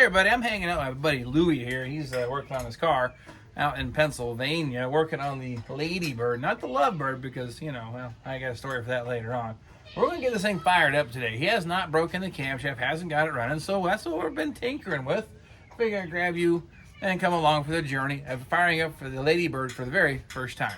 everybody, I'm hanging out with my buddy Louie here. He's working on his car out in Pennsylvania, working on the Ladybird, not the Lovebird, because, you know, well, I got a story for that later on. We're going to get this thing fired up today. He has not broken the camshaft, hasn't got it running, so that's what we've been tinkering with. Figured I'd grab you and come along for the journey of firing up for the Ladybird for the very first time.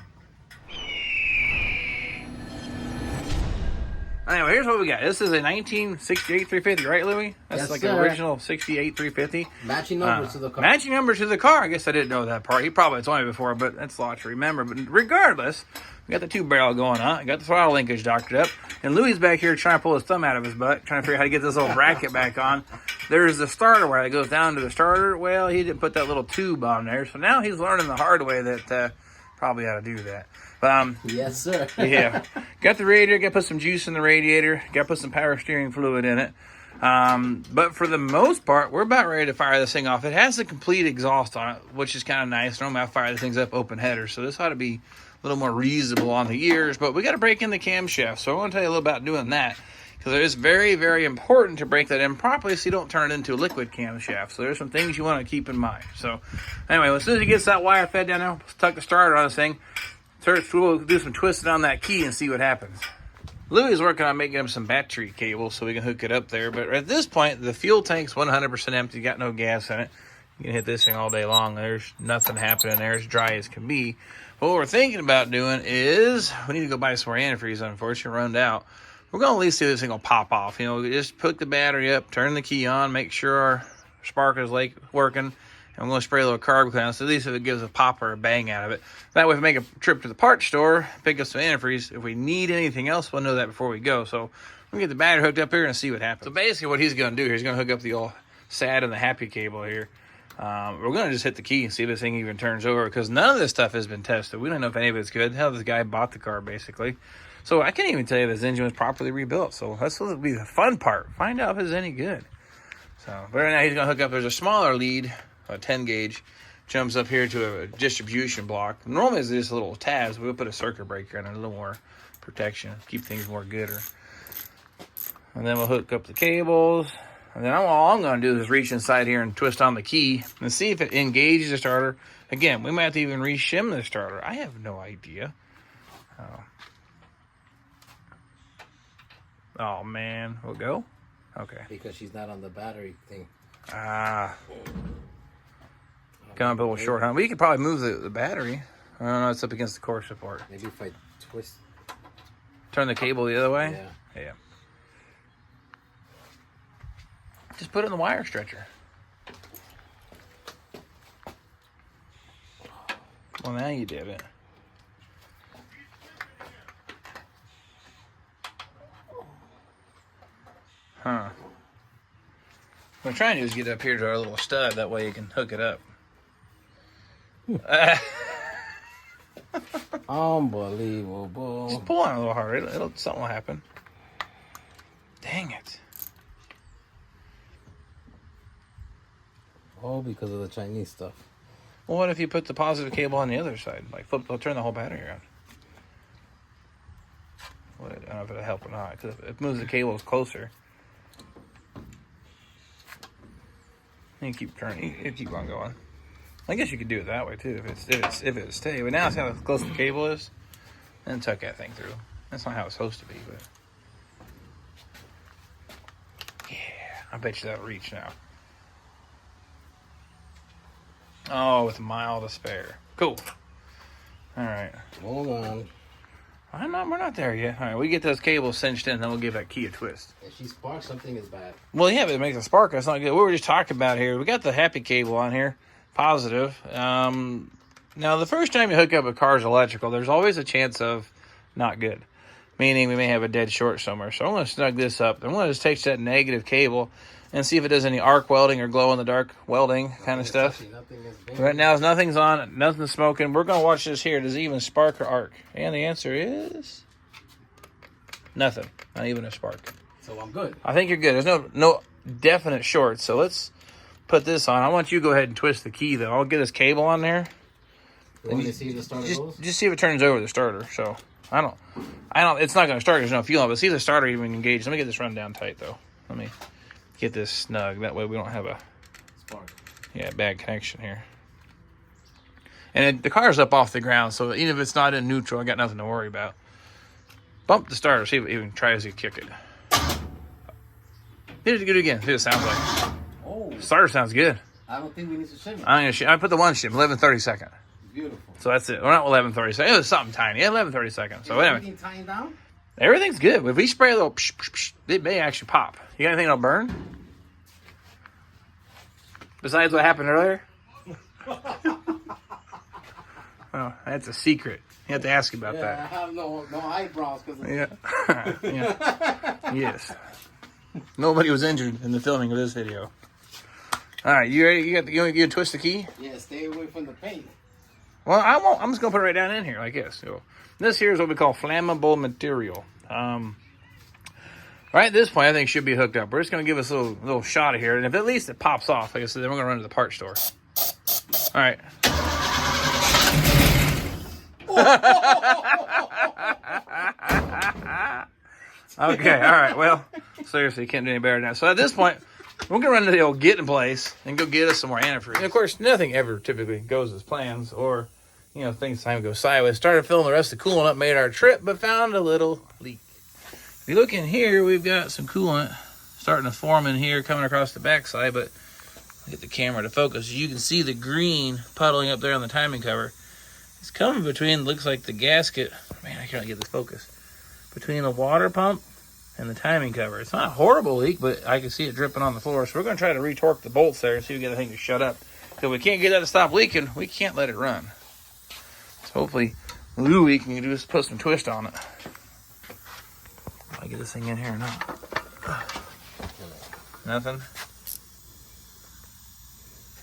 Anyway, here's what we got. This is a 1968 350, right, Louie? That's Yes, like sir. an original 68 350. Matching numbers to the car. Matching numbers to the car. I guess I didn't know that part. He probably told me before, but that's a lot to remember. But regardless, we got the 2-barrel going on. Got the throttle linkage doctored up. And Louie's back here trying to pull his thumb out of his butt, trying to figure out how to get this little bracket back on. There's the starter wire that goes down to the starter. Well, he didn't put that little tube on there. So now he's learning the hard way that probably ought to do that. But, yes, sir. yeah. Got the radiator. Got to put some juice in the radiator. Got to put some power steering fluid in it. But for the most part, we're about ready to fire this thing off. It has a complete exhaust on it, which is kind of nice. Normally I fire the things up open header, so this ought to be a little more reasonable on the ears. But we got to break in the camshaft, so I want to tell you a little about doing that, because it is very, very important to break that in properly so you don't turn it into a liquid camshaft. So there's some things you want to keep in mind. So anyway, as soon as he gets that wire fed down there, let's tuck the starter on this thing. We'll do some twisting on that key and see what happens. Louie is working on making him some battery cables so we can hook it up there. But at this point, the fuel tank's 100% empty. Got no gas in it. You can hit this thing all day long. There's nothing happening there. It's dry as can be. But what we're thinking about doing is we need to go buy some more antifreeze. Unfortunately, run out. We're going to at least see if this thing will pop off. You know, we just hook the battery up, turn the key on, make sure our spark is working. And I'm going to spray a little carb cleaner, so at least if it gives a pop or a bang out of it. That way, if we make a trip to the parts store, pick up some antifreeze. If we need anything else, we'll know that before we go. So we'll get the battery hooked up here and see what happens. So basically what he's going to do here, he's going to hook up the old sad and the happy cable here. We're going to just hit the key and see if this thing even turns over, because none of this stuff has been tested. We don't know if any of it's good. Hell, this guy bought the car, basically. So I can't even tell you if this engine was properly rebuilt. So that's what will be the fun part. Find out if it's any good. So, but right now he's going to hook up. There's a smaller lead, a 10 gauge, jumps up here to a distribution block. Normally it's just little tabs. We'll put a circuit breaker in it, a little more protection, keep things more gooder. And then we'll hook up the cables. And then all I'm going to do is reach inside here and twist on the key and see if it engages the starter. Again, we might have to even re-shim the starter. I have no idea. Oh man, we'll go? Okay. Because she's not on the battery thing. Come up a little short, huh? We could probably move the battery. I don't know, it's up against the core support. Maybe if I twist. Turn the cable the other way? Yeah. Yeah. Just put it in the wire stretcher. Well, now you did it. Huh. What I'm trying to do is get up here to our little stud. That way you can hook it up. Unbelievable. Just pull on it a little harder. Something will happen. Dang it. Oh, because of the Chinese stuff. Well, what if you put the positive cable on the other side? Like, turn the whole battery around. Well, I don't know if it'll help or not, because it moves the cables closer. You keep turning. You keep on going. I guess you could do it that way too, if it stay. But now it's how close the cable is, and tuck that thing through. That's not how it's supposed to be, but yeah, I bet you that'll reach now. Oh, with a mile to spare. Cool. All right. Hold on. We're not there yet. All right, we get those cables cinched in, then we'll give that key a twist. If she sparks, something is bad. Well, yeah, but it makes a spark. That's not good. We were just talking about here. We got the happy cable on here, positive. Now, the first time you hook up a car's electrical, there's always a chance of not good, meaning we may have a dead short somewhere. So I'm going to snug this up. I'm going to just take that negative cable and see if it does any arc welding or glow-in-the-dark welding kind of stuff. Right now, nothing's on, nothing's smoking. We're going to watch this here. Does it even spark or arc? And the answer is nothing. Not even a spark. So I'm good. I think you're good. There's no definite short. So let's put this on. I want you to go ahead and twist the key, though. I'll get this cable on there. You want me to see if the starter goes? Just see if it turns over the starter. So I don't. It's not going to start. There's no fuel on it. But see if the starter even engaged. Let me get this run down tight, though. Let me get this snug. That way we don't have a Yeah, bad connection here. And the car's up off the ground, so even if it's not in neutral, I got nothing to worry about. Bump the starter, see if it even tries to kick it. Hit it again, see what it sounds like. Oh. Starter sounds good. I don't think we need to shim it. I put the one shim, 11/32. Beautiful. So that's it. Well, not 11/32. It was something tiny. Yeah, 11/32. So anyway. Everything tying down? Everything's good. If we spray a little, it may actually pop. You got anything that'll burn? Besides what happened earlier? Oh, that's a secret. You have to ask about that. I have no eyebrows. Yeah. Yeah. Yes. Nobody was injured in the filming of this video. All right, you ready? You gonna twist the key? Yeah, stay away from the paint. Well, I won't. I'm just gonna put it right down in here like this. So this here is what we call flammable material. Right at this point, I think it should be hooked up. We're just gonna give us a little shot of here, and if at least it pops off, like I said, then we're gonna run to the parts store. All right. Okay, all right. Well, seriously, you can't do any better than that. So at this point, we're gonna run to the old get in place and go get us some more antifreeze. And of course, nothing ever typically goes as plans, or things time go sideways. Started filling the rest of the coolant up, made our trip, but found a little leak. If you look in here, we've got some coolant starting to form in here, coming across the backside. But I'll get the camera to focus. You can see the green puddling up there on the timing cover. It's coming between, looks like the gasket. Man, I can't get this focus. Between the water pump and the timing cover. It's not a horrible leak, but I can see it dripping on the floor. So we're going to try to retorque the bolts there and see if we get the thing to shut up. If we can't get that to stop leaking, we can't let it run. So hopefully Louie can just put some twist on it. If I get this thing in here or not. Nothing?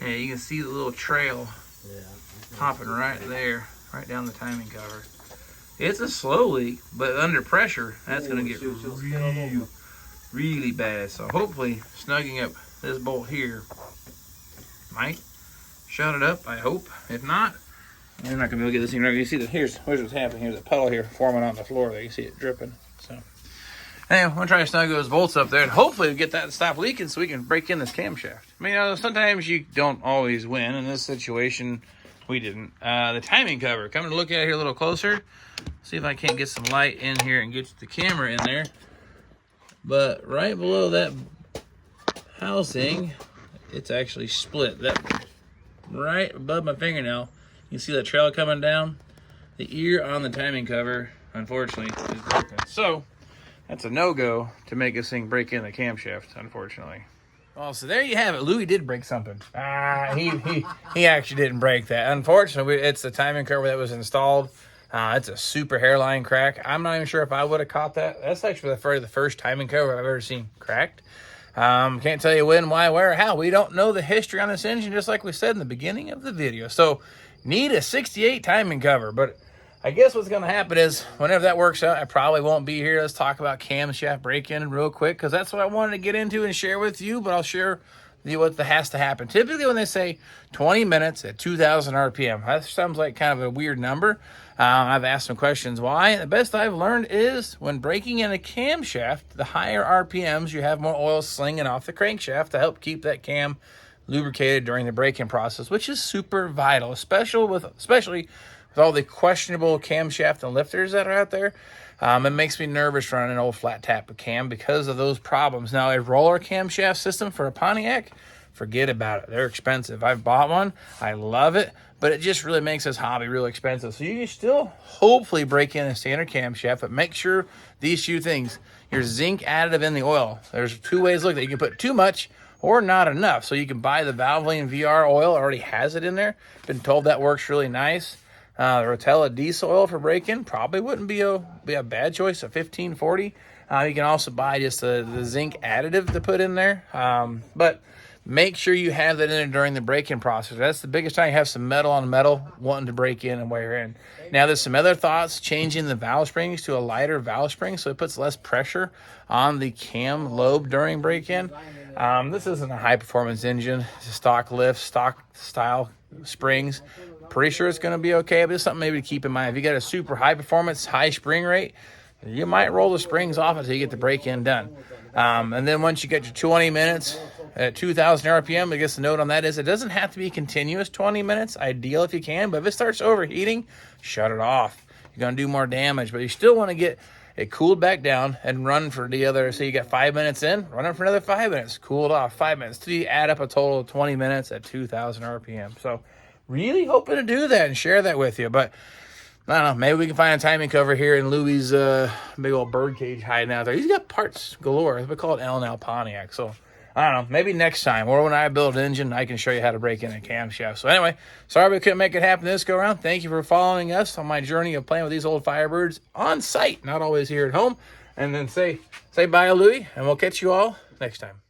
Yeah, you can see the little trail popping right there, right down the timing cover. It's a slow leak, but under pressure, that's going to get really bad. So hopefully, snugging up this bolt here might shut it up, I hope. If not, we're not going to be able to get this thing right. You see that here's what's happening. Here's a puddle here forming on the floor there. You see it dripping. So anyway, I'm going to try to snug those bolts up there, and hopefully we get that to stop leaking so we can break in this camshaft. I mean, sometimes you don't always win. In this situation, we didn't. The timing cover, coming to look at it here a little closer. See if I can't get some light in here and get the camera in there. But right below that housing, it's actually split. That right above my fingernail, you see that trail coming down? The ear on the timing cover, unfortunately, is broken. So that's a no-go to make this thing break in the camshaft, unfortunately. Well, so there you have it. Louie did break something. He actually didn't break that. Unfortunately, it's the timing cover that was installed. It's a super hairline crack. I'm not even sure if I would have caught that. That's actually the first timing cover I've ever seen cracked. Can't tell you when, why, where, or how. We don't know the history on this engine, just like we said in the beginning of the video. So, need a 68 timing cover. But I guess what's going to happen is, whenever that works out, I probably won't be here. Let's talk about camshaft break-in real quick, because that's what I wanted to get into and share with you. But I'll share with you what has to happen. Typically, when they say 20 minutes at 2,000 RPM, that sounds like kind of a weird number. I've asked some questions why. The best I've learned is when breaking in a camshaft, the higher RPMs, you have more oil slinging off the crankshaft to help keep that cam lubricated during the break-in process, which is super vital, especially with all the questionable camshaft and lifters that are out there. It makes me nervous running an old flat tap cam because of those problems. Now, a roller camshaft system for a Pontiac, forget about it. They're expensive. I've bought one. I love it, but it just really makes this hobby real expensive. So you can still hopefully break in a standard camshaft, but make sure these few things. Your zinc additive in the oil. There's two ways to look at it. You can put too much or not enough. So you can buy the Valvoline VR oil. It already has it in there. Been told that works really nice. The Rotella diesel oil for break-in probably wouldn't be a bad choice, a 1540. You can also buy just the zinc additive to put in there. But make sure you have that in there during the break-in process. That's the biggest time you have some metal on metal wanting to break in and wear in. Now, there's some other thoughts, changing the valve springs to a lighter valve spring so it puts less pressure on the cam lobe during break-in. This isn't a high-performance engine. It's a stock lift, stock style springs. Pretty sure it's going to be okay, but it's something maybe to keep in mind. If you got a super high-performance, high spring rate, you might roll the springs off until you get the break-in done. And then once you get your 20 minutes at 2,000 RPM. I guess the note on that is it doesn't have to be continuous 20 minutes. Ideal if you can, but if it starts overheating, shut it off. You're going to do more damage, but you still want to get it cooled back down and run for the other. So you got 5 minutes in, run it for another 5 minutes, cool it off 5 minutes till you add up a total of 20 minutes at 2,000 RPM. So really hoping to do that and share that with you, but I don't know, maybe we can find a timing cover here in Louie's big old bird cage hiding out there. He's got parts galore. We call it L&L Pontiac. So I don't know, maybe next time, or when I build an engine, I can show you how to break in a camshaft. So anyway, sorry we couldn't make it happen this go around. Thank you for following us on my journey of playing with these old Firebirds on site, not always here at home. And then say bye, Louie, and we'll catch you all next time.